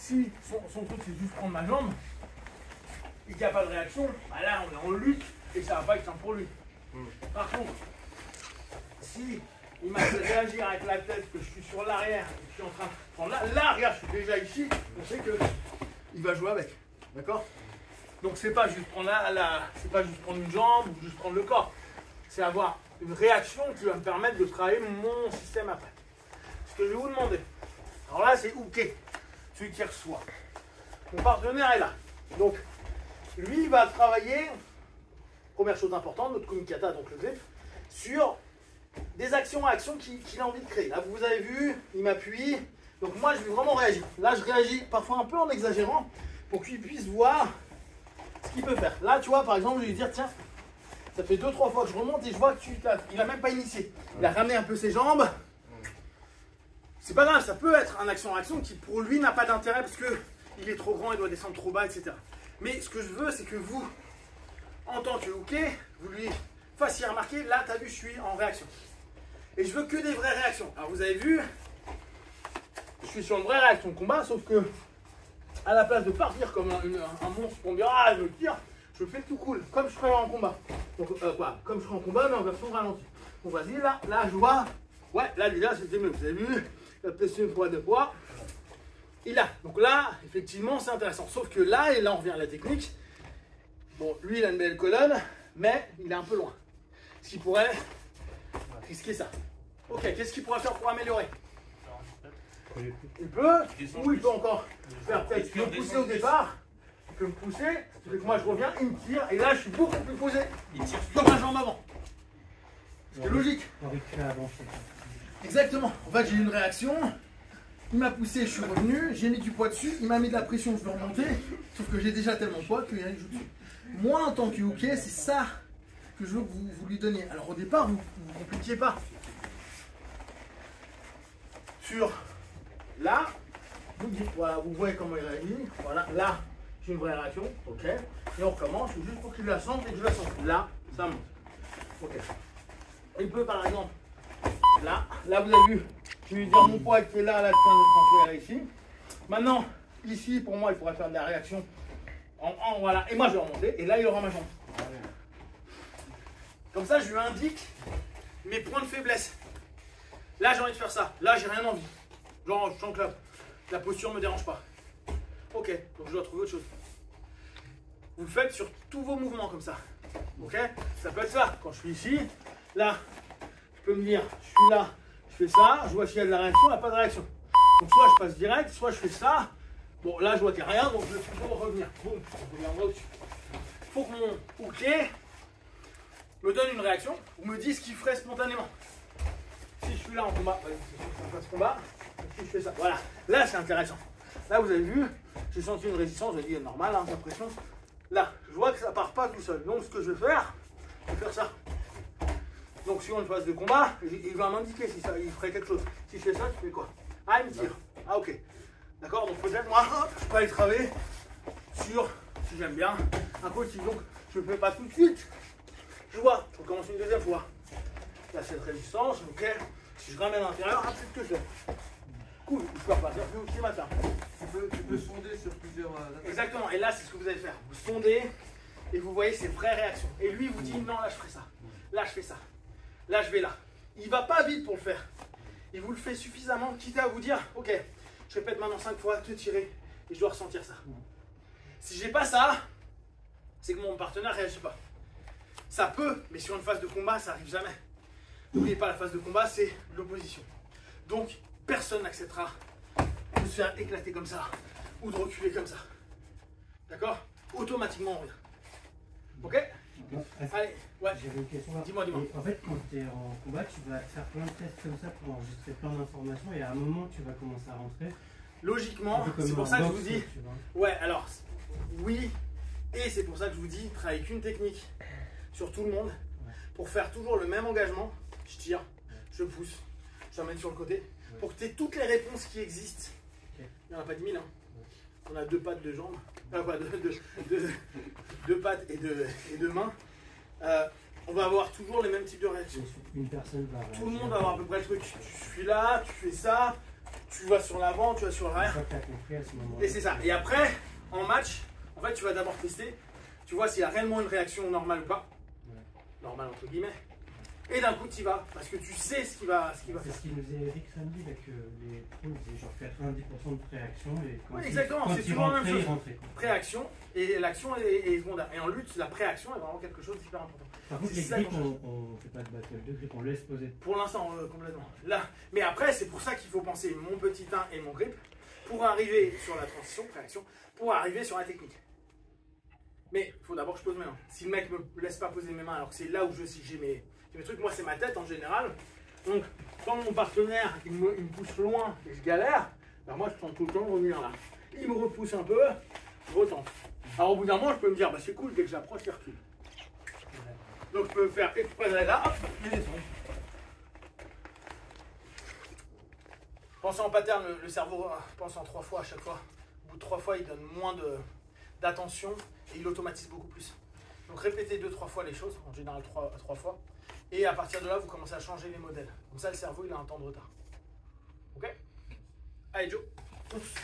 Si son truc c'est juste prendre ma jambe et qu'il n'y a pas de réaction, bah là on est en lutte et ça va pas être simple pour lui. Par contre, si il m'a fait réagir avec la tête, que je suis sur l'arrière et que je suis en train de prendre là, regarde, je suis déjà ici, on sait qu'il va jouer avec. D'accord? Donc c'est pas juste prendre c'est pas juste prendre une jambe ou juste prendre le corps. C'est avoir une réaction qui va me permettre de travailler mon système après. Ce que je vais vous demander, alors là c'est OK, celui qui reçoit. Mon partenaire est là. Donc lui il va travailler, première chose importante, notre kumikata, donc le grip, sur des actions à actions qu'il a envie de créer. Là vous avez vu, il m'appuie. Donc moi je vais vraiment réagir. Là je réagis parfois un peu en exagérant pour qu'il puisse voir ce qu'il peut faire. Là tu vois par exemple je vais lui dire tiens, ça fait 2-3 fois que je remonte et je vois qu'il n'a même pas initié. Il a ramené un peu ses jambes. C'est pas grave, ça peut être un action-action qui pour lui n'a pas d'intérêt parce qu'il est trop grand, il doit descendre trop bas, etc. Mais ce que je veux, c'est que vous, en tant que hooké, vous lui fassiez remarquer, là, tu as vu, je suis en réaction. Et je veux que des vraies réactions. Alors vous avez vu, je suis sur une vraie réaction de combat, sauf que à la place de partir comme un monstre pour me dire ah je me tire, je fais le tout cool, comme je ferais en combat. Donc comme je ferais en combat, mais en version ralentie. Donc vas-y, là je vois, ouais, là déjà c'était mieux, vous avez vu, il a placé une fois, deux fois. Il a, donc là, effectivement, c'est intéressant. Sauf que là, et là on revient à la technique, bon, lui il a une belle colonne, mais il est un peu loin. Ce qui pourrait risquer ça. Ok, qu'est-ce qu'il pourrait faire pour améliorer? Il peut, ou il peut encore faire peut-être me pousser au départ. Il peut me pousser, ça fait que moi je reviens, il me tire, et là je suis beaucoup plus posé. Il tire comme un jambe avant. C'est logique. Exactement. En fait, j'ai eu une réaction, il m'a poussé, je suis revenu, j'ai mis du poids dessus, il m'a mis de la pression, je veux remonter, sauf que j'ai déjà tellement de poids qu'il y a une joue dessus. Moi, en tant que hooké, c'est ça que je veux que vous lui donniez. Alors au départ, vous ne compliquiez pas. Sur là, vous dites, voilà, vous voyez comment il réagit, voilà, là, j'ai une vraie réaction, ok, et on recommence, juste pour qu'il la sente et que je la sente. Là, ça monte. Ok. Il peut par exemple, là vous avez vu, je vais lui dire mon poids qui est là, là, je transférer ici. Maintenant, ici, pour moi, il pourrait faire de la réaction voilà, et moi je vais remonter, et là il aura ma jambe. Comme ça, je lui indique mes points de faiblesse. Là, j'ai envie de faire ça, là, j'ai rien envie. Genre, je sens que la posture ne me dérange pas. Ok, donc je dois trouver autre chose. Vous le faites sur tous vos mouvements comme ça. Ok, ça peut être ça. Quand je suis ici, là, je peux me dire, je suis là, je fais ça, je vois s'il y a de la réaction, il n'y a pas de réaction. Donc soit je passe direct, soit je fais ça. Bon, là, je vois qu'il n'y a rien, donc je vais toujours revenir. Boum, on reviendra au-dessus. Il faut que mon hooké me donne une réaction ou me dise ce qu'il ferait spontanément. Si je suis là en combat, ça passe combat. Si je fais ça, voilà. Là, c'est intéressant. Là, vous avez vu, j'ai senti une résistance, j'ai dit normal, hein, pas de pression. Là, je vois que ça part pas tout seul. Donc, ce que je vais faire ça. Donc, sur une phase de combat, il va m'indiquer si ça, il ferait quelque chose. Si je fais ça, tu fais quoi? Ah, il me tire. Ah, ok. D'accord, donc peut-être moi, hop, je peux aller travailler sur, si j'aime bien, un coaching. Donc, je ne fais pas tout de suite. Je vois, je recommence une deuxième fois. Là, cette résistance, ok. Si je ramène à l'intérieur, c'est ce que je fais. Cool, je peux repartir plus aussi matin. Tu peux sonder sur plusieurs... Exactement, et là c'est ce que vous allez faire. Vous sondez et vous voyez ses vraies réactions. Et lui vous dit non, là je ferai ça. Là je fais ça. Là je vais là. Il va pas vite pour le faire. Il vous le fait suffisamment, quitte à vous dire ok, je répète maintenant 5 fois, te tirer et je dois ressentir ça. Si j'ai pas ça, c'est que mon partenaire réagit pas. Ça peut, mais sur une phase de combat, ça arrive jamais. N'oubliez pas, la phase de combat, c'est l'opposition. Donc, personne n'acceptera de se faire éclater comme ça ou de reculer comme ça. D'accord? Automatiquement, on revient. Ok? Allez, ouais. J'avais une question. Dis-moi. En fait, quand tu es en combat, tu vas faire plein de tests comme ça pour enregistrer plein d'informations et à un moment, tu vas commencer à rentrer. Logiquement, c'est pour ça que je vous dis. Ouais, alors, oui, et c'est pour ça que je vous dis, travaillez qu'une technique sur tout le monde pour faire toujours le même engagement. Je tire, je pousse, je t'emmène sur le côté pour que tu aies toutes les réponses qui existent. Il n'y en a pas 10 000, hein. On a 2 pattes, 2 jambes, deux pattes et deux mains. On va avoir toujours les mêmes types de réactions. Une personne va Tout le monde va avoir à peu près le truc. Tu suis là, tu fais ça, tu vas sur l'avant, tu vas sur l'arrière. Une fois que tu as compris à ce moment-là. Et c'est ça. Et après, en match, en fait, tu vas d'abord tester. Tu vois s'il y a réellement une réaction normale ou pas. Ouais. Normale entre guillemets. Et d'un coup, tu y vas. Parce que tu sais ce qu'il va C'est faire. ce qu'il nous disait Eric samedi, là, que les pros faisaient genre 90% de préaction. Et quand Oui, exactement, c'est ils souvent la même rentraient, chose. ils rentraient, quoi. Préaction et l'action est secondaire. Et en lutte, la préaction est vraiment quelque chose d'hyper important. Par contre, C'est les ça grips, qu'on cherche. on ne fait pas de battle de grip, on laisse poser. Pour l'instant, complètement. Là. Mais après, c'est pour ça qu'il faut penser mon petit 1 et mon grip pour arriver sur la transition, préaction, pour arriver sur la technique. Mais il faut d'abord que je pose mes mains. Si le mec ne me laisse pas poser mes mains, alors que c'est là où j'ai mes trucs, moi c'est ma tête en général. Donc quand mon partenaire il me pousse loin et je galère, ben moi je prends tout le temps de revenir là. Il me repousse un peu, je retente. Alors au bout d'un moment je peux me dire, bah c'est cool, dès que j'approche, il recule. Donc je peux faire exprès là, hop, et descendre. Pensez en pattern, le cerveau pense en 3 fois à chaque fois. Au bout de 3 fois, il donne moins d'attention et il automatise beaucoup plus. Donc répétez 2-3 fois les choses, en général 3 fois. Et à partir de là, vous commencez à changer les modèles. Comme ça, le cerveau, il a un temps de retard. Ok? Allez, Joe. Oups.